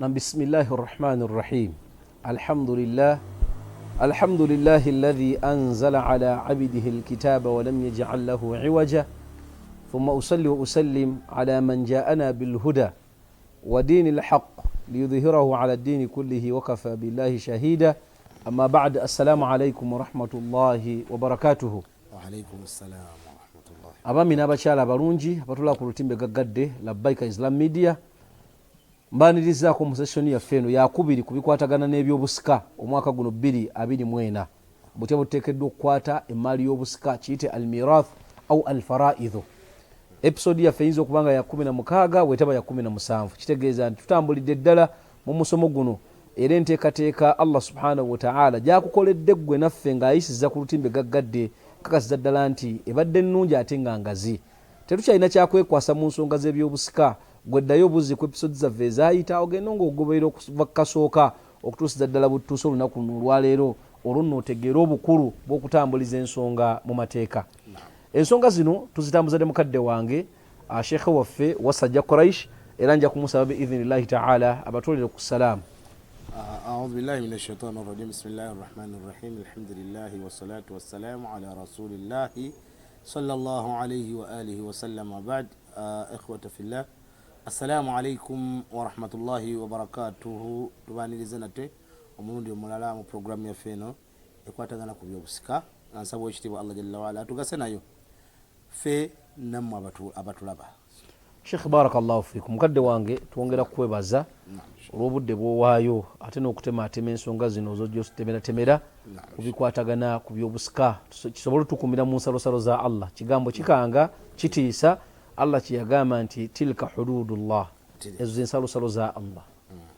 بسم الله الرحمن الرحيم. الحمد لله الذي أنزل على عبده الكتاب ولم يجعل له عوجا ثم أصلي وأسلم على من جاءنا بالهدى ودين الحق ليظهره على الدين كله وكفى بالله شهيدا. أما بعد، السلام عليكم ورحمة الله وبركاته. وعليكم السلام ورحمة الله. Abami n'abakyala abalungi abatula ku lutimbe gaggadde Labbaika Islam Media, mbanirizaako mu session yaffe eno yakubiri ku bikwatagana n'ebyobusika omwaka guno 2024. Butya buteekeddwa okukwata emmaali y'obusika kiyite almirath au alfaraidhu. Episode yaffe eyinza okuba nga ya 16 wetaba ya 17. Kitegeeza nti tutambulidde ddala mu musomo guno era enteekateeka Allah subhanahu wa ta'ala gyakukoledde ggwe naffe ng'ayisiza ku lutimbe gaggadde kakasiza ddala nti ebadde ennungi ate nga ngazi. Tetukyalina kyakwekwasa mu nsonga z'ebyobusika. Gweddayo buzi ku episode zaffe ezayita ogenda ng'ogoberera okuva kasooka okutuusiza ddala butuuse olunaku luno olwaleero olwo nno otegeera obukulu bw'okutambuliza ensonga mu mateeka. Ensonga zino tuzitambuzadde mukadde wange sheekhe waffe Wasajja Quraish, era nja kumusaba biidhnillahi ta'ala abatwalire ku salaamu. أعوذ بالله من الشيطان الرجيم. بسم الله الرحمن الرحيم. الحمد لله والصلاة والسلام على رسول الله صلى الله عليه وآله وسلم. وبعد، إخوة في الله، السلام عليكم ورحمة الله وبركاته. tubanirize nate omulundi omulala mu programu yaffe eno ekwatagana ku byobusika. Nsaba ekitiibwa Allah jalla waala atugase nayo ffe nammwe abatulaba. Sheikh barakallahu fikum. Mukadde wange twongera kukwebaza olw'obudde bw'owaayo ate n'okutemaatema ensonga zino zojja temera kubikwatagana ku byobusika kisobole tukumira mu nsalosalo za Allah. Kigambo kikanga kitiisa. Allah kyeyagamba nti tilka hududullah, ezo zensalosalo za Allah.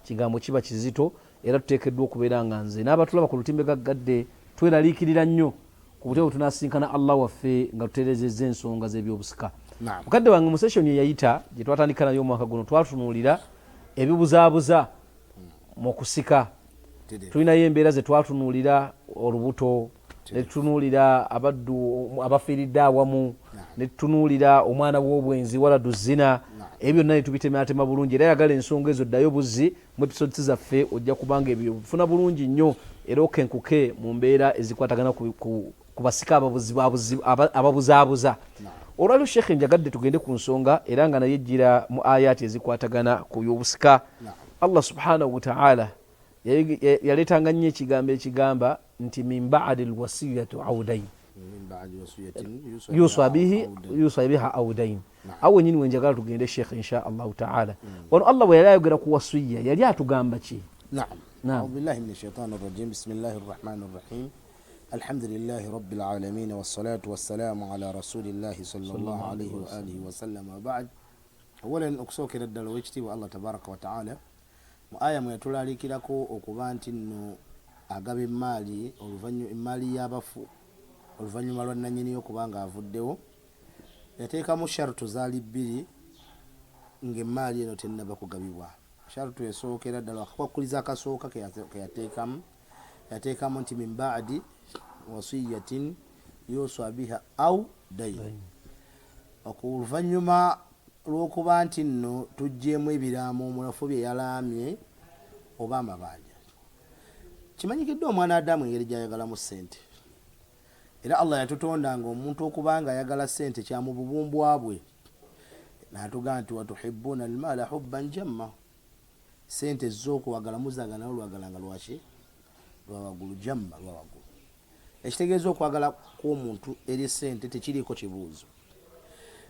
Kigambo kiba kizito era tuteekeddwa okubeera nga nze n'abatulaba ku lutimbe gaggadde tweraliikirira nnyo ku butya bwe tunasinkana Allah waffe nga tutereezezza ensonga z'ebyobusika. Mukadde wange mu session eyayita gye twatandika nayo omwaka guno twatunuulira ebibuzaabuza mu kusika. Tulinayo embeera ze twatunuulira olubuto, ne tutunuulira abaddu abafiiridde awamu, ne tutunuulira omwana w'obwenzi waladu zina. Ebyo byonna ne tubitematema bulungi era yagala ensonga ezo ddayo buzzi mu episodes zaffe ojja kubanga ebyo bifuna bulungi nnyo era okenkuke mu mbeera ezikwatagana ku basika ababuzaabuza. Olwaliro Sheikh njagadde tugende ku nsonga era nga naye ejjira mu ayati ezikwatagana ku byobusika. Allah subhanahu wa ta'ala yaleetanga nnyo ekigambo ekigamba nti min ba'di alwasiyatu awdain yusa biha awdain. Awo nyini wenjagala tugende Sheikh insha Allah ta'ala. Wano Allah bwe yali ayogera ku wasiya yali atugamba ki? أعوذ بالله من الشيطان الرجيم. بسم الله الرحمن الرحيم. الحمد لله رب العالمين والصلاة والسلام على رسول الله صلى الله عليه وآله وسلم. وبعد، أولا أكسوك رد الوجتي والله تبارك وتعالى آية mwetulaliikirako okuba nti nno agaba emmaali emmaali y'abafu oluvannyuma lwa nannyini okubanga avuddewo yateekamu sharutu zaali bbiri ng'emmaali eno tennaba kugabibwa. Sharutu esookera ddala akakwakuliza akasooka yateekamu nti min ba'di wasiyatin yusa biha au dayn. Oluvannyuma lw'okuba nti nno tuggyemu ebiraamo omulafu bye yalaamye oba amabanja. Kimanyikiddwa omwana Adamu engeri gy'ayagalamu ssente, era Allah yatutonda ng'omuntu okuba nga ayagala ssente kya mu bubumbwa bwe. N'atugamba nti watuhibbuna almaala hubban jamma. Ssente z'okuwagala muzaagala olwagala nga lwaki lwa waggulu, jamma lwa waggulu. Ekitegeeza okwagala kw'omuntu eri ssente tekiriiko kibuuzo,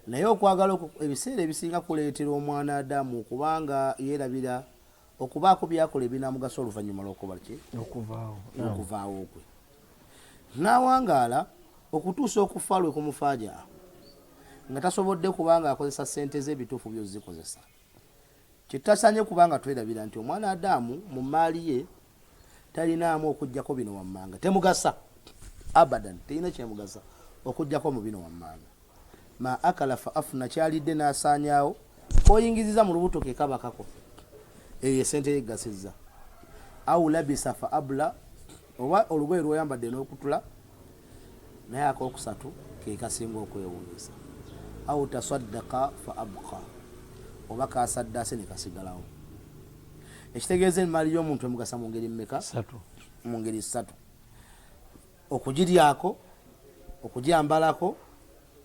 naye okwagala ebiseera ebisinga kuleetera omwana Adamu okubanga yeerabira okubaako byakola ebinaamugasa oluvannyuma okuvaawo kwe. N'awangaala okutuusa okufa lwe kumufaaja nga tasobodde kubanga akozesa ssente z'ebituufu by'ozikozesa. Kitasaanye kubanga twerabira nti omwana Adamu mu maali ye talinaamu okuggyako bino wammanga. Temugasa abadan, terina kyemugasa okuggyako mu bino wammanga. Ma akala fa afuna, kyalidde n'asaanyaawo koyingiziza mu lubuto ke kaba kako, eyo esente yegasizza. Au labisa fa abla, oba olugoye lw'oyambadde n'okutula naye akookusatu ke kasinga okwewuunyisa. Au tasaddaqa fa abqa, oba kasaddaase ne kasigalawo. ekitegeeza emaali y'omuntu emugasa mu ngeri mmeka? Satu. Mu ngeri 3: okugiryako, okugyambalako,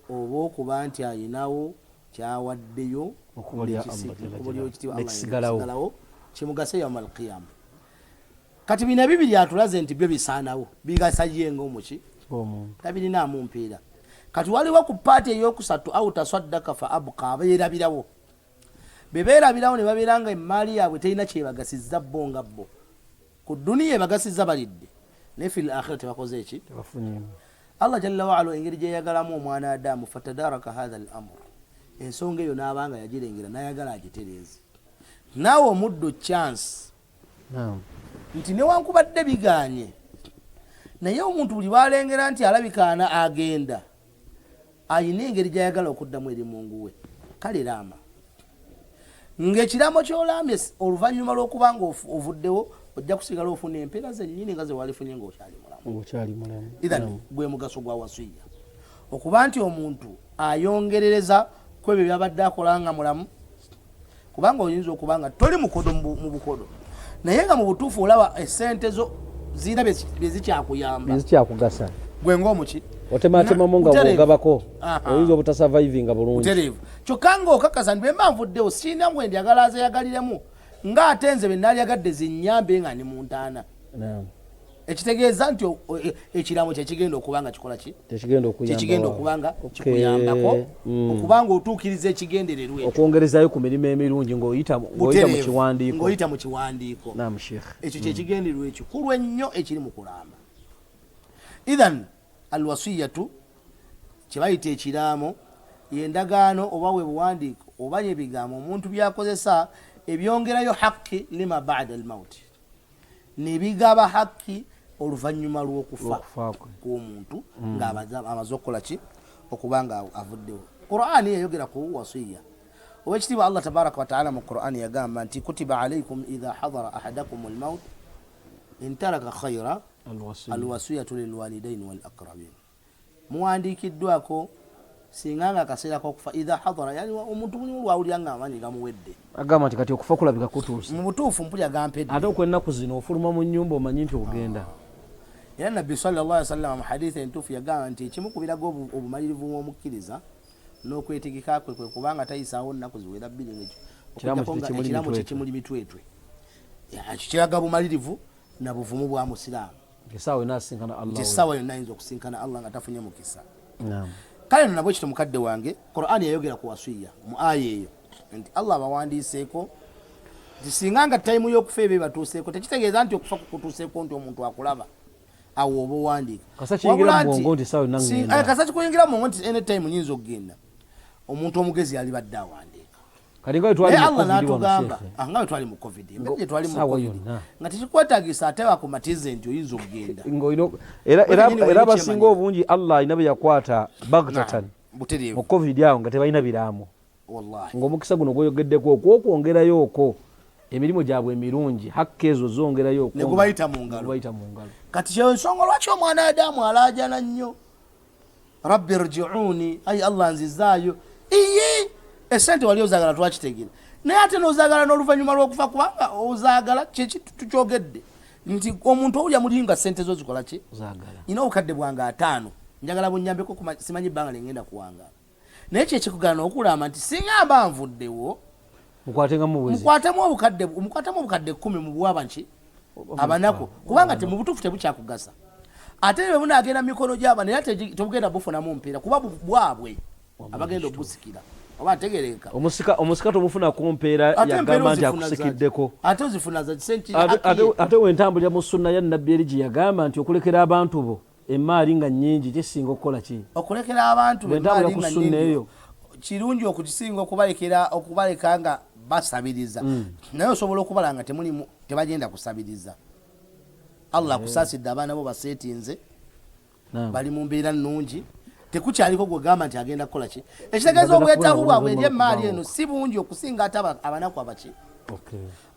oba okuba nti ayinawo kyawaddeyo okubalyawo kimugase yawma alqiyama. Kati bino bibiri atulaze nti byo bisaanawo, bigasa ye ng'omuki tabirinaamu mpiira. Kati waliwo ku paati eyokusatu au tasaddaka fa abqa, beerabirawo bebeerabirawo ne babeera nga emaali yaabwe terina kyebagasizza bo nga bo. Ku duniya ebagasizza balidde, naye fil akhira tebakoze eki? Allah jalla waala engeri gyeyagalamu omwana Adamu, fatadaraka hatha al amr, ensonga eyo n'abanga yagirengera n'ayagala agitereeze. Naawe omuddo chance nti newankubadde biganye, naye omuntu buli balengera nti alabikaana agenda, ayina engeri gyayagala okuddamu eri Mungu we, kale raama. Ng'ekiramo ky'olambye oluvannyuma lw'okubanga ovuddewo ojja kusigala ofuna empeera zennyini nga ze walifunye ng'okyali mulamu. Idhan gwe mugaso gwa wasiya, okuba nti omuntu ayongerereza ku ebyo byabadde akola nga mulamu, kubanga oyinza okuba nga toli mukodo mu bukodo, naye nga mu butuufu olaba essente zo zirina bye zikyakugasa gwe ng'omuki otematemamu nga bwogabako oyinza obutasurvivinga bulungi. Kyokka ng'okakasa nti bwe mba nvuddewo sirina ngwe ndyagala azeyagaliremu ng'ate nze be naalyagadde zinnyambe nga ni mu ntaana. Ekitegeeza nti ekiraamo kyekigenda okuba nga kikola ki? Kyekigenda okuba nga kikuyambako okubanga otuukiriza ekigendererwa ekyo, okwongerezayo ku mirimu emirungi ng'oyita mu kiwandiiko. Ekyo kyekigendererwa ekikulu ennyo ekiri mu kulamba. Idhan alwasiyatu kyebayita ekiraamo yendagaano oba we buwandiiko oba yebigambo omuntu byakozesa ebyongerayo haqqi lima ba'da almauti, nebigaba haqqi oluvannyuma lw'okufa kw'omuntu ng'amaze okukola ki? Okuba nga avuddewo. Qur'ani yayogera ku wasiya. Owekitiibwa Allah tabaraka wataala mu Qur'ani yagamba nti kutiba alaykum idha hadara ahadakum almaut in taraka khayra alwasiyatu lilwalidaini wal aqrabin. Muwandiikiddwako singa nga akaseera k'okufa idha hadara, yani omuntu mulimu lwawulira nga amaanyi gamuwedde, agamba nti kati okufa kulabika kutuuse. Mu butuufu mpulya gampedde. Ate okwennaku zino ofuluma mu nnyumba omanyi nti ogenda. Era Nabbi sallallahu alaihi wasallam mu hadithi entuufu yagamba nti ekimu ku birago obumalirivu bw'omukkiriza n'okwetegeka kwe kubanga tayisaawo nnaku ziwera 2 ng'ekyo ekiraamo kyekimuli mitwetwe. Kiraga bumalirivu na buvumu bwa musiraamu. Esaawa yonna asinkana Allah. Esaawa yonna ayinza okusinkana Allah nga tafunye mukisa. Kale nno nabwe kityo mukadde wange, Qur'ani yayogera ku wasiya mu aya eyo nti Allah abawandiiseeko nti singa nga tayimu y'okufa ebyo batuuseeko, tekitegeeza nti okufa kukutuuseeko nti omuntu akulaba awo oba owandiika. Kasa kiyingira mu bwongo nti saawa yonna ngenda. Kasa kikuyingira mu bwongo nti anytime nyinza okugenda. Omuntu omugezi yali badde awandiika. Kati nga twali mu COVID wano nga twali mu COVID, mbere twali mu COVID nga tekikwetaagisa ate wakumatize nti oyinza okugenda. Era abasinga obungi Allah alina bye yakwata bagtatan mu COVID awo nga tebalina biraamo. Ng'omukisa guno gwoyogeddeko okwokwongerayo okwo emirimu gyabwe emirungi hakka ezo zongerayo okwo ne gubayita mu ngalo. Kati kyensonga lwaki omwana Adamu alaajana nnyo, rabbi rji'uni, ayi Allah nzizaayo. Esente wali ozaagala twakitegera, naye ate n'ozaagala n'oluvannyuma lw'okufa kubanga ozaagala tukyogedde nti omuntu owulya mulinga sente zo zikola ki? Nina obukadde bwange 5 njagala bunnyambeko simanyi ebbanga lyengenda kuwangaala, naye kyekikugaana okulamba nti singa mba nvuddewo mukwatemu obukadde 10 mu bwaba nki abanaku, kubanga mu butuufu tebukyakugasa. Ate bwe bunaagenda mikono gy'abana era tebugenda bufunamu mpeera kuba bwabwe abagenda obusikira. Oba ntegereka omusika tomufuna ku mpeera yagamba nti akusikiddeko. Ate ozifuna za senti ate wentambulira mu sunna ya Nabbi eri gye yagamba nti okulekera abantu bo emaali nga nnyingi kisinga okukola ki? Okulekera abantu emaali nga nnyingi kirungi okukisinga okubaleka nga basabiriza, naye osobola okubala nga tebagenda kusabiriza. Allah akusaasidde abaana bo baseetinze bali mu mbeera nnungi, tekukyaliko gwegamba nti agenda kukola ki? Ekitegeeza obwetaavu bwabwe eri emaali eno si bungi okusinga ate abanaku abaki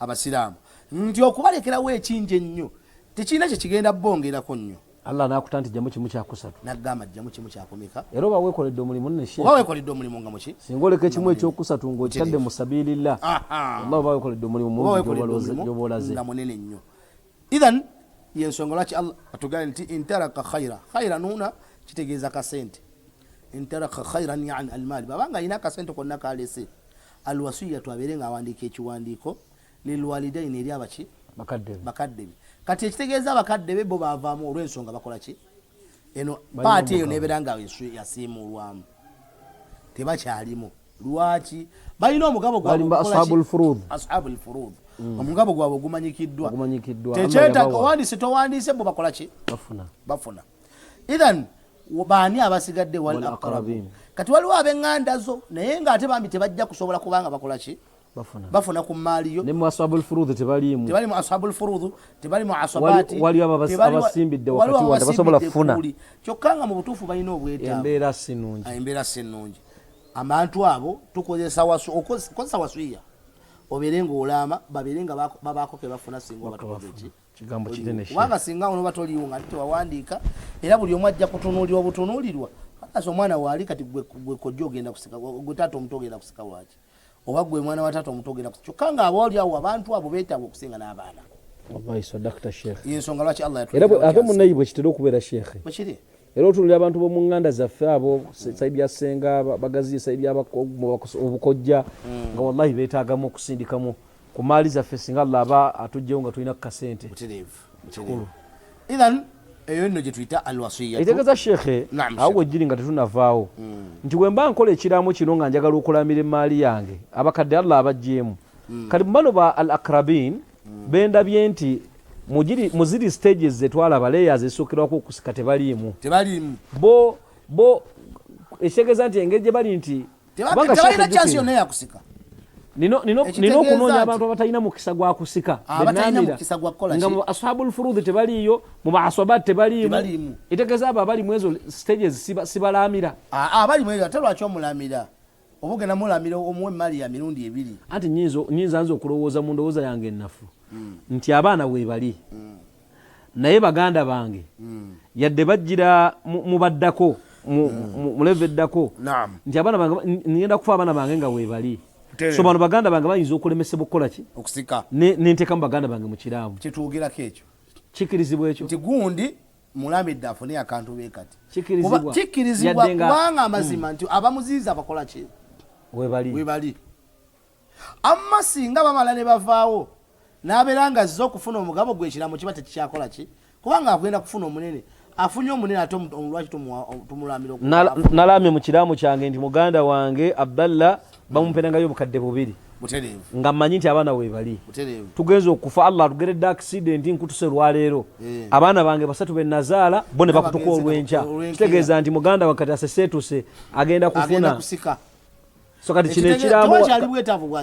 abasiraamu, nti okubalekerawo ekingi ennyo tekirina kyekigenda bongerako nnyo. Allah nakutanti jamu kimu kyakusatu nagamba jamu kimu kyakomeka era oba weekoledde omulimu ne sheikh oba weekoledde omulimu nga muki singa oleka ekimu ekyokusatu ng'okitadde mu sabilillah Allah oba weekoledde omulimu mungi gy'obolaze nga munene nnyo idhan yensonga lwaki Allah atugambye nti intaraka khaira nuuna kitegeeza kasente intaraka khairan yani almaali babanga alina akasente konna kalese alwasiyatu abeere nga awandiika ekiwandiiko lilwalidaini eri abaki bakadde be kati ekitegeeza abakadde be bo baavaamu olw'ensonga bakola ki eno paati eyo nebeera nga yasiimulwamu tebakyalimu lwaki balina omugabo ashabul furud omugabo gwabwe ogumanyikiddwa tekyetaaga owandiise towandiise bo bakola ki bafuna idhan baani abasigadde wal aqrabin kati waliwo ab'eŋŋanda zo naye ng'ate bambi tebajja kusobola kubanga bakola ki bafuna ku maaliyo ne mu ashabul furud tebalimu mu ashabul furud tebalimu asabati waliwo abasimbidde wakati wa tabasobola kufuna kyokka nga mu butuufu balina obwetaavu embeera si nnungi abantu abo tukozesa wasuiya obeere ng'olaama babeere nga babaako ke bafuna singa obatukozeki kigambo kinene kubanga singa onoba toliiwo nga tewawandiika era buli omu ajja kutunuulirwa obutunuulirwa asa omwana waali kati gwe kojja ogenda kusika gwe taata omuto ogenda kusika waaki oba gwe mwana wa taata omuto ogenda kusika kyokka nga aboolyawo abantu abo beetaaga okusinga n'abaana wallahi sadakta sheikh yensonga lwaki Allah era ate munayi bwe kitera okubeera sheikh bwekiri era otunulira abantu b'omu ŋŋanda zaffe abo saidi ya ssenga bagazi saidi obukojja nga wallahi beetaagamu okusindikamu ku maali zaffe singa Allah aba atugyewo nga tulina ku kasente kikulu idhan eyo nno gye tuyita alwasiya etegeeza sheikhe awo gwegiri nga tetunavaawo nti bwe mba nkola ekiraamo kino nga njagala okulamira emaali yange abakadde Allah abaggyemu kati bano ba al akrabin bendabye nti muziri stages zetwalaba layers esookerwako okusika tebaliimu bo ekitegeeza nti engeri gye bali nti tebalina chansi yonna yakusika nina okunoonya abantu abatalina mukisa gwa kusika nga mu ashabul furud tebaliiyo mu baasabat tebaliimu etegeeza abo abali mu ezo stages sibalaamira abali mu ezo ate lwaki omulamira oba ogenda mulamira omuwa emaali ya mirundi ebiri anti nyinza nze okulowooza mu ndowooza yange ennafu nti abaana weebali naye baganda bange yadde bajjira mubaddako muleve eddako nti abaana bange ngenda kufa abaana bange nga weebali so bano baganda bange bayinza okulemesebwa okukola ki okusika nenteekamu baganda bange mu kiraamu kituugirako ekyo kikirizibwa ekyo nti gundi mulambidde afune akantu beekati kikirizibwa kubanga amazima nti abamuziiza bakola ki weebali amma singa bamala ne bavaawo n'abeera nga azze okufuna omugabo gw'ekiraamo kiba tekikyakola ki kubanga agenda kufuna omunene afunye omunene ate lwaki tumulambira nalaamye mu kiraamu kyange nti muganda wange Abdallah bamumperangayo obukadde bubiri nga mmanyi nti abaana weebali tugenza okufa Allah atugeredde accident nkutuse lwaleero abaana bange basatu be nazaala bo ne bakutuka olw'enkya kitegeeza nti muganda wange kati aseseetuse agenda kufuna so kati kino ekiraamo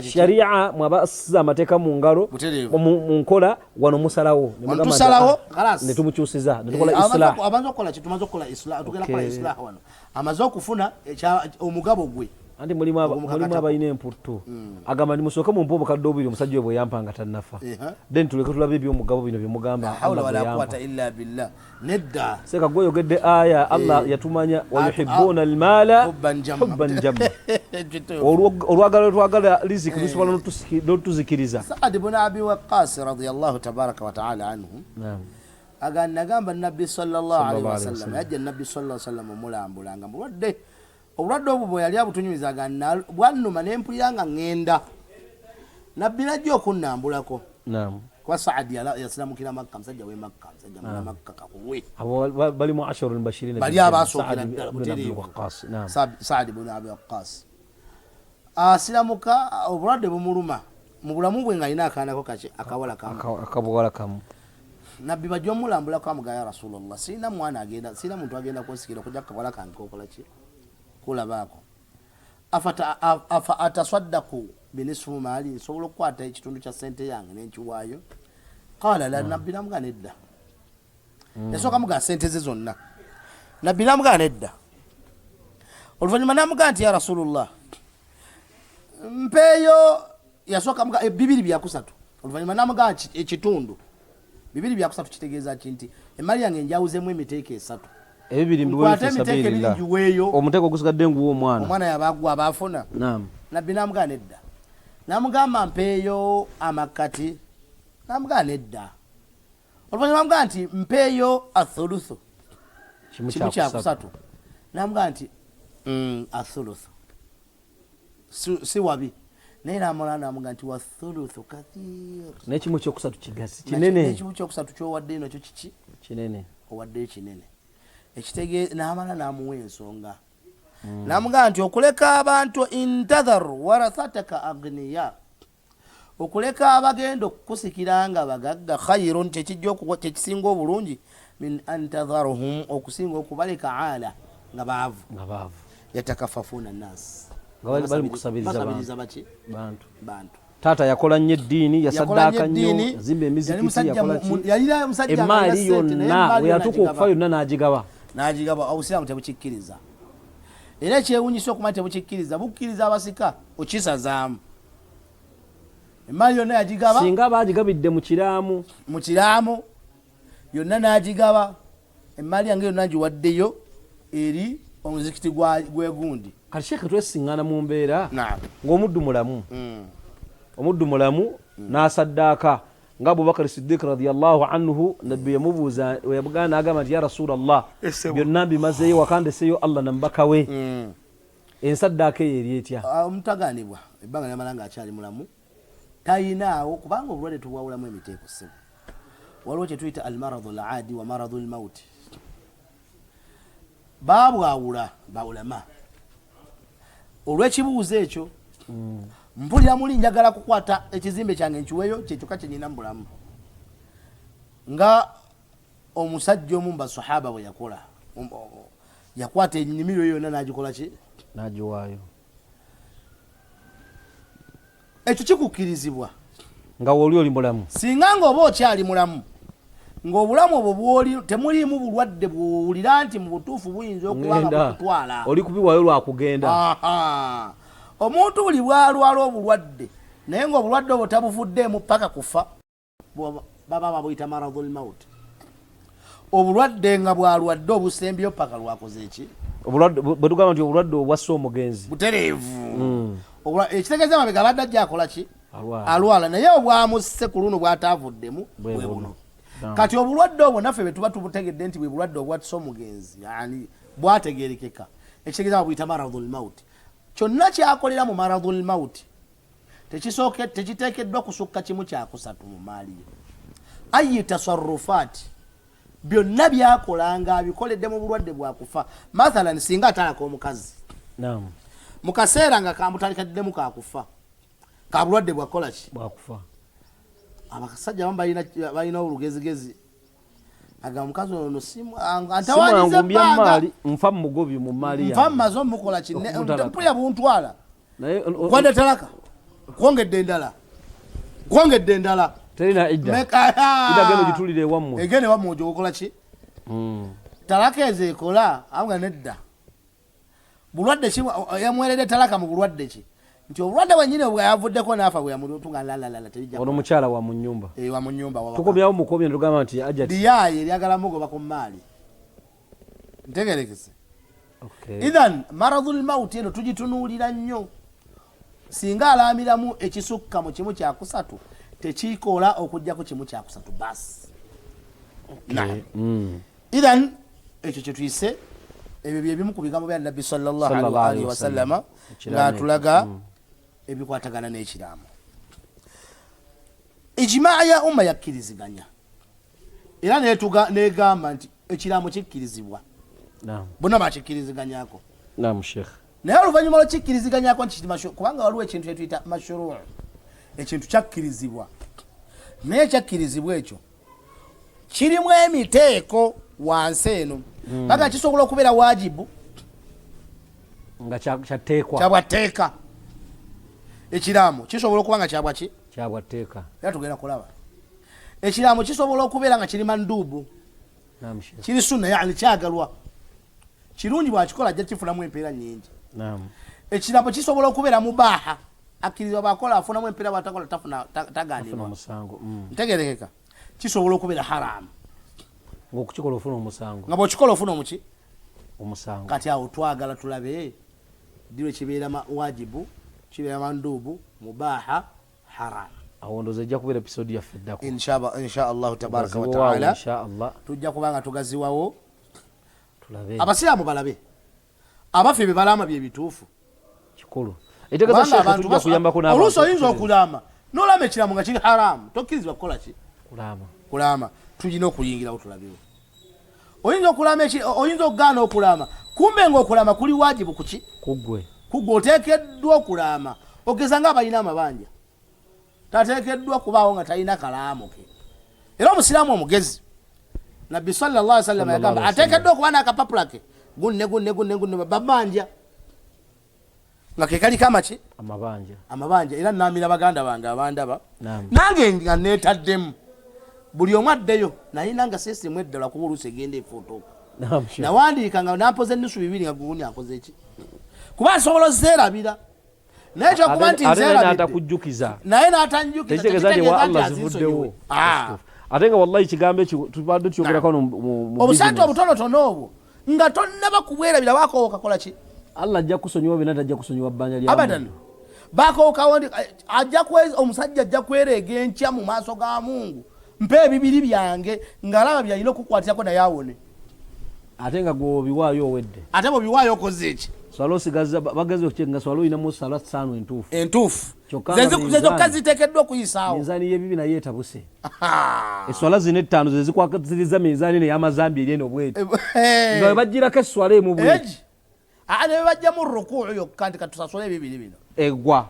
sharia mwabasiza amateeka mu ngalo mu nkola wano musalawo ne tumukyusiza ne tukola islah amaze okufuna omugabo gwe anti mulimu abalina emputtu agamba ndi musooke mumpe obukadde obubiri omusajja we bwe yampanga tannafa then tuleke tulabe ebyomugabo bino byemugamba nedda seeka gwe oyogedde aya Allah yatumanya wayuhibbuna almaala hubban jamma olwagala twagala riziki lusobola n'otuzikiriza Saad ibn Abi Waqqas radiyallahu tabaraka wa ta'ala anhu nagamba nabbi sallallahu alaihi wasallam yajja nabbi sallallahu alaihi wasallam omulambulanga mulwadde obulwadde obwo bwe yali abutunyumizaga bwannuma ne mpulira nga ŋŋenda nabbi najja okunnambulako kuba Saadi yasiramukira Makka musajja w'e Makka musajja muna Makka kakuwe bali mu asharul bashirin bali abasookera Saadi ibn Abi Waqqas asiramuka obulwadde bumuluma mu bulamu bwe nga alina akaanako akabuwala kamu nabbi bajja omulambulako amuga ya Rasulullah sirina mwana agenda sirina muntu agenda kunsikira okujja kukawala kange kokola ki kulabaako afa atasaddaku binisfu maali nsobola okukwata ekitundu kya sente yange nenkiwaayo qala la nabbi namugaa nedda yasooka mugaa sente ze zonna nabbi namugaa nedda oluvannyuma namugaa nti ya Rasulullah mpeeyo yasooka mugaa bibiri byakusatu oluvannyuma namugaa ekitundu bibiri byakusatu kitegeeza kinti emali yange njawuzemu emiteeko esatu ebibiri mbiweeyo sabilillah omutego gusigadde nguwo omwana yabagwa abaafuna nabbi namugana edda namugamba mpeeyo amakati namugana edda oluvannyuma namugana nti mpeeyo athuluthu kimu kyakusatu namugana nti athuluthu si wabi naye namulana namugana nti wathuluthu kathir nekimu kyokusatu kigazi kinene ekimu kyokusatu kyowaddeyo nakyo kiki kinene owaddeyo kinene ekitegeeza namala namuwa ensonga namugamba nti okuleka abantu intadhar warathataka agniya okuleka abagenda okukusikira nga bagagga khairun kyekisinga obulungi min antadharuhum okusinga okubaleka ala nga baavu yatakafafuna nnas bali mukusabiriza baki bantu taata yakola nnyo eddiini yasaddaaka nnyo yazimba emizikiti emaali yonna we yatuuka okufa yonna n'agigaba obusiraamu tebukikkiriza era ekyewunyisa okumanya tebukikkiriza bukkiriza abasika okisazaamu emaali yonna yagigaba singa baagigabidde mu kiraamu yonna n'agigaba emaali yange yonna ngiwaddeyo eri omuzikiti gwegundi kati sheekhe twesiŋŋaana mu mbeera ng'omuddu mulamu n'asaddaaka nga Abubakar Siddiq radiyallahu anhu nabbi yamubuuza weyabugana n'agamba nti ya rasulallah byonna mbimazeeyo wakandeseeyo Allah nambaka we ensaddaaka eyo eri etya omutaganibwa ebbanga lyamala ng'akyali mulamu tayinaawo kubanga obulwadde tubwawulamu emiteeko ssebo waliwo kyetuyita almaradu alaadi wa maradu almauti babwawula bawulama olw'ekibuuzo ekyo mpulira muli njagala kukwata ekizimbe kyange nkiweeyo kyekyokka kyenyina mubulamu nga omusajja omu basahaba bwe yakola yakwata ennimiro eyo yonna n'agikola ki n'agiwaayo ekyo kikukkirizibwa nga oli mulamu singa ng'oba okyali mulamu ng'obulamu obwo bwoli temuliimu bulwadde bwowulira nti mu butuufu buyinza okuba nga kutwala oli kubiwaayo lwakugenda omuntu buli bwalwala obulwadde naye ng'obulwadde obwo tabuvuddeemu paka kufa baba babuyita maradhul maut obulwadde nga bwalwadde obusembyeyo paka lwakoze eki bwe tugamba nti obulwadde obwassa omugenzi butereevu ekitegeeza mabega abadde ajja akola ki alwala naye obwamusse ku luno bwataavuddemu bwe buno kati obulwadde obwo naffe bwe tuba tubutegedde nti bwe bulwadde obwatisa omugenzi yani bwategerekeka ekitegeeza babuyita maradhul maut kyonna kyakolera mu maradhul maut tekiteekeddwa kusukka kimu kyakusatu mu maali ye ayi tasarrufaati byonna byakolanga abikoledde mu bulwadde bwakufa mathalan singa atalaka omukazi mu kaseera nga kamutalikadiddemu kakufa ka bulwadde bwakola ki bwakufa abasajja bamu balina olugezigezi aga omukazi ono antawaniza ebbanga nfa mugobi mu maali nfa mmaze omukola mpulya buntwala kwande talaka kwongedde endala terina idageno gitulire ewammwe egene ewammwe ogyokola ki talaka ezo ekola awunga nedda bulwadde ki yamweredde talaka mu bulwadde ki nti obulwadde bwenyini bwe yavuddeko n'afa bwe yamutunga lalalala tebijja ono mukyala wa mu nnyumba wa mu nnyumba tukomyawo mukomye ne tugamba nti ajati liyaye eryagala mugoba ku maali ntegerekese idhan maradhul maut eno tugitunuulira nnyo singa alaamiramu ekisukka mu kimu kyakusatu tekikola okujjako kimu kyakusatu basi idhan ekyo kyetuyise ebyo byebimu ku bigambo bya nabbi sallallahu alaihi wasallama ng'atulaga ebikwatagana n'ekiraamu ijmaa ya umma yakkiriziganya era negamba nti ekiraamu kikkirizibwa bonna bakikkiriziganyako naye oluvannyuma lwekikkiriziganyako nti kubanga waliwo ekintu kyetuyita mashuruu ekintu kyakkirizibwa naye ekyakkirizibwa ekyo kirimu emiteeko wansi eno baga kisobola okubeera wajibu nga kyabwateeka ekiraamu kisobola okuba nga kyabwaki kyabwateeka era tugenda kulaba ekiraamu kisobola okubeera nga kiri manduubu kiri sunna yani kyagalwa kirungi bwakikola ajja kifunamu empeera nyingi ekiraamu kisobola okubeera mubaaha akkirizibwa bakola afunamu empeera bwatakola taganibwa ntegerekeka kisobola okubeera haramu ng'okukikola ofuna omusango nga bw'okikola ofuna omuki omusango. kati awo twagala tulabe ddirwe kibeera wajibu kibeera manduubu mubaha haramu. awo ndooza ejja kubeera episode yaffe eddako insha allahu tabaraka wataala inshallah tujja kubanga tugaziwawo tulabe abasiraamu balabe abaffe be balama bye bituufu kikulu etegeeza sheekhe tujja kuyambako n'abantu oluusi oyinza okulama n'olama ekiramu nga kiri haramu tokkirizibwa kukola ki kulama tulina okuyingirawo tulabewo oyinza okulama oyinza okugaana okulama kumbe ngaokulama kuli wajibu kuki kugwe oteekeddwa okulama ogeza nga abalina amabanja tateekeddwa kubaawo nga talina kalaamu ke era omusiraamu omugezi nabbi sallallahu alaihi wasallam yagamba ateekeddwa okuba n'akapapula ke gunne babanja nga ke kaliko amaki amabanja era namira baganda bange abandaba nange nga neetaddemu buli omu addeyo nayina nga sisitemu eddala kuba oluusi egenda efotooka nawandiika nga nampoza ennusu 2 nga gundi akoze eki kuba nsobola ozeerabira naye kyokuba nti nzeerabidde naye n'atanjukiriza ate nga wallahi kigambo ekyo tubadde tuyogerako obusente obutonotono obwo nga tonnaba kubwerabira bakoowa kakola ki Allah ajja kusonyiwa bina tajja kusonyiwa bbanja lya abadan bakookawo omusajja ajja kwereega enkya mu maaso ga Mungu mpe ebibiri byange ng'alaba byalina okukwatirako naye awone ate nga gwobiwaayo owedde ate bwobiwaayo okoze eki swala osigaza bagezi okucenga swala olinamu sala 5 entuufu zezokka ziteekeddwa okuyisaawo minzaani y'ebibi naye etabuse eswala zino 5 zezikwatiriza minzaani ney'amazambi eryeno bweti nga webagirako eswala emu bweti ne bajjamu rukuu yokka nti katusasole ebibiri bino egwa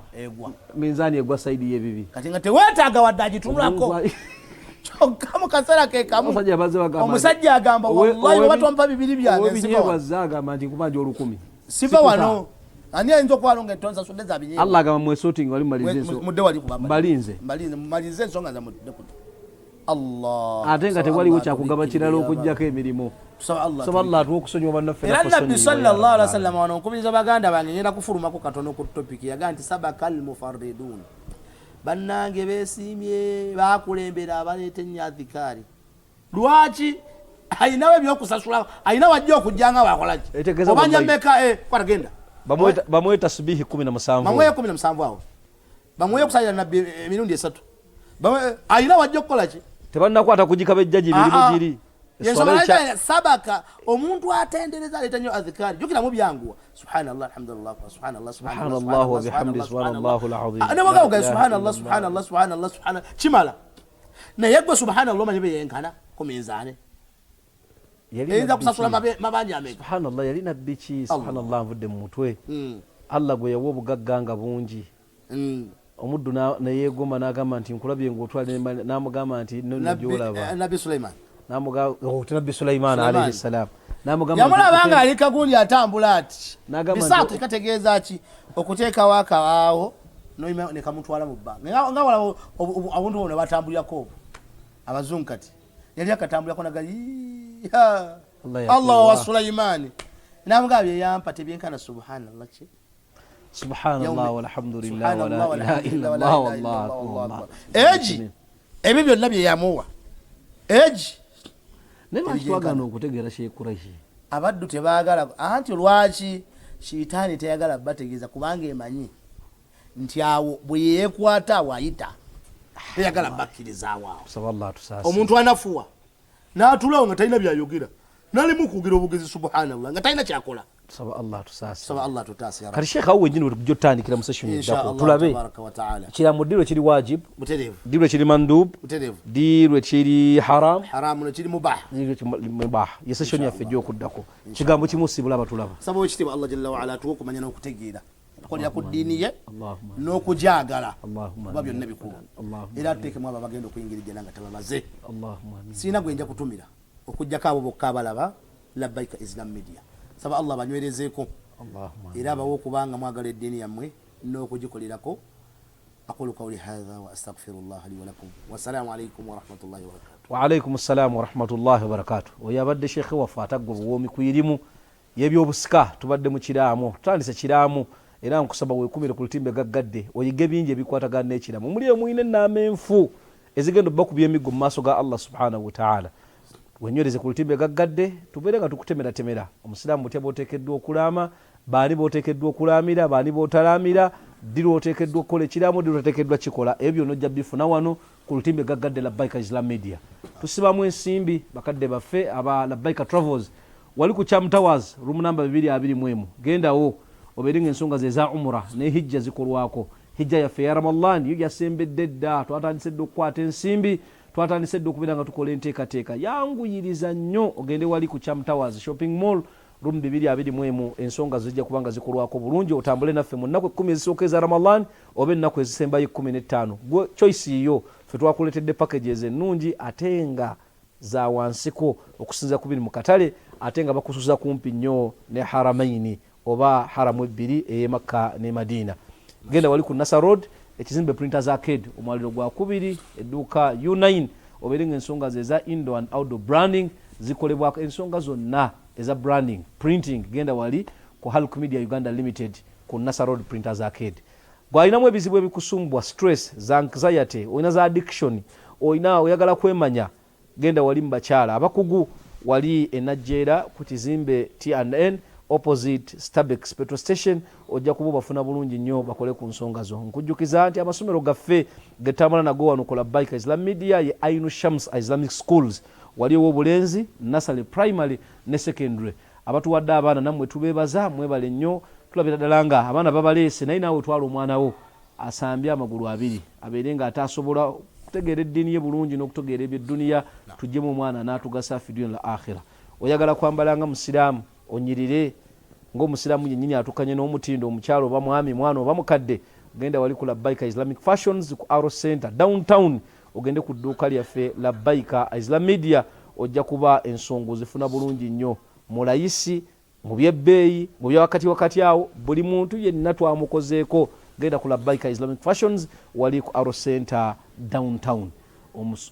minzaani egwa saidi y'ebibi kati nga teweetaaga wadde agitunulako kyokka mu kaseera ke kamu omusajja agamba wallahi oba tompa bibiri byange agamba nti nkubanja 10 siva wano ani ayinza okuwalo nga tonsasudde za binyingi Allah agamba mwesotinga wali mudde wali kuba mbalinze ensonga za mudde Allah ate nga tewaliwo kyakugaba kirala okugjako emirimu saba Allah atuwa okusonyiwa bannaffe era nabbi sallallahu alaihi wasallam wano nkubiriza baganda bange ngenda kufulumako katono ku topiki yaga nti sabakal mufarridun bannange beesiimye bakulembera abaleeta ennyadhikaari lwaki ayinawo ebyokusasula ayina wajja okujjanga wakolaki obanja mmeka kwatagenda bamweta subihi 17 bamweye 17 awo bamweye okusalira nabbi emirundi 3 ayina wajja okukolaki tebannakwata kugikaba ejjaji birimu giri sabaka omuntu atendereza aleeta nnyo adhikaari jukiramu byanguwa subhanallah alhamdulillah subhanallah wa bihamdi subhanallahu alazim nebagaoga subhanallah kimala naye gwe subhanallah omanyi beyenkana ku minzaane eyinza kusasula mabanja ameka subhanallah yalina biki subhanallah nvudde mu mutwe Allah gwe yawa obugagga nga bungi omuddu neyegomba n'agamba nti nkulabye ng'otwala n'amugamba nti nojolaba nabbi Sulaiman nabbi Sulaiman alayhi salam yamulaba nga ali kagundi atambula ati bisaatu kikategeeza ki okuteekawo akawaawo nekamutwala mu bbanga nga walaba abuntu ne batambulirako abazungu kati yali akatambulirako nagali Allah wa Sulaiman namugamba byeyampa tebyenkana subhanallah ki subhanallah walhamdulillah wala ilaha illallah wallahu akbar eji ebyo byonna byeyamuwa eji nebakitwagana okutegeera sheekurashi abaddu tebaagala anti lwaki shiitaani teyagala bategeeza kubanga emanyi nti awo bwe yeekwata awayita teyagala bakkirizaawo awo omuntu anafuwa n'atulawo nga talina byayogera nalimu kugira obugezi subhanallah nga talina kyakola saba Allah tusaase saba Allah tutaase kati sheekha awo wenyini wetukujja otandikira mu session eddako tulabe kiramu ddi lwe kiri wajib ddi lwe kiri mandub ddi lwe kiri haram lwe kiri mubah ye session yaffe gy'okuddako kigambo kimu sibula abatulaba saba wekitiibwa Allah jalla waala atuwa okumanya n'okutegeera tukolera ku ddiini ye n'okujagala oba byonna bikulu era tuteekemu abo abagenda okuyingira ejjana nga tababaze siina gwenja kutumira okujjako abo bokka abalaba labbaika Islam Media saba Allah banywerezeeko era abawo okubanga mwagala eddiini yammwe n'okugikolerako aqulu qawli hadha wa astaghfirullah li wa lakum wasalaamu alaykum wa rahmatullahi wa barakatuh wa alaykum assalam wa rahmatullahi wa barakatuh oyo abadde sheekhe waffe ataggwa buwoomi ku irimu y'ebyobusika tubadde mu kiraamu tutandise kiraamu era nkusaba weekumire ku lutimbe gaggadde oyige bingi ebikwatagana n'ekiramu muli emwine ennaama enfu ezigenda bakubya emiggo mu maaso ga Allah subhanahu wa ta'ala. Wenywereze ku lutimbe gaggadde tubeere nga tukutemera omusiraamu butya bw'oteekeddwa okulaama, baani b'oteekeddwa okulaamira, baani b'otalaamira, ddi lw'oteekeddwa okukola ekiraamo, ddi lw'oteekeddwa kikola. Ebyo byonna bifuna wano ku lutimbe gaggadde Labbaika Islam Media. Tusibamu ensimbi bakadde baffe aba Labbaika Travels wali ku Cham Towers room number 221. Gendawo obeere ng'ensonga ze za umra ne hijja zikolwako. Hijja yaffe ya Ramadan yo yasembedde dda, twatandise dda okukwata ensimbi, twatandise dda okubeera nga tukola enteekateeka. Yanguyiriza nnyo ogende wali ku Cham Towers shopping mall room 221. Ensonga zijja kubanga zikolwako bulungi. Otambule naffe mu nnaku 10 ezisooka eza Ramadan oba ennaku ezisembayo 15. Gwe choice yo ffe twakuleetedde packages ennungi ate nga za wansiko okusinza ku biri mu katale, ate nga bakusuza kumpi nnyo ne Haramaini oba haramu ebbiri ey'e Makka ne Madina. Genda wali ku Nasser Road ekizimbe Printers Arcade omwaliro gwa kubiri edduuka U9 obeere ng'ensonga ze za indoor and outdoor branding zikolebwako. Ensonga zonna eza branding printing genda wali ku Hulk Media Uganda Limited ku Nasser Road Printers Arcade. Gwalinamu ebizibu ebikusumbwa stress za anxiety, oyina za addiction, oyina oyagala kwemanya, genda wali mu bakyala abakugu wali enajjeera ku kizimbe T&N opposite Starbex petrol station. Ojja kuba bafuna bulungi nnyo bakole ku nsonga zo. Nkujjukiza nti amasomero gaffe getambula nago wano ku Labbaika Islam Media ye Ainu Shams Islamic Schools wali obulenzi nursery primary ne secondary. Abatuwadde abaana nammwe tubeebaza, mwebale nnyo. Tulabira ddala nga abaana babaleese naye naawe twala omwana wo asambye amagulu abiri abeere nga atasobola kutegeera eddiini ye bulungi n'okutegeera eby'edduniya. Tuggyemu omwana n'atugasa fi dunya al akhira. Oyagala kwambala nga musiraamu onyirire ng'omusiraamu yennyini atukanye n'omutindo omukyalo oba mwami mwana oba mukadde, genda wali ku Labbaika Islamic Fashions ku Arrow Center downtown. Ogende ku dduuka lyaffe Labbaika Islam Media, ojja kuba ensonga zifuna bulungi nnyo mu layisi, mu byebbeeyi, mu bya wakati awo. Buli muntu yenna twamukozeeko. Genda ku Labbaika Islamic Fashions wali ku Arrow Center downtown.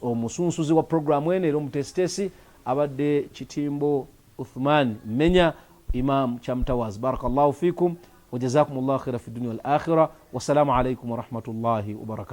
Omusunsuzi wa programu eno era omutesitesi abadde Kitimbo Uthman Menya Imam Cham Towers. Barakallahu fikum wa jazakumullahu khaira fi dunya wal akhirah. Wassalamu alaikum wa rahmatullahi wa barakatuh.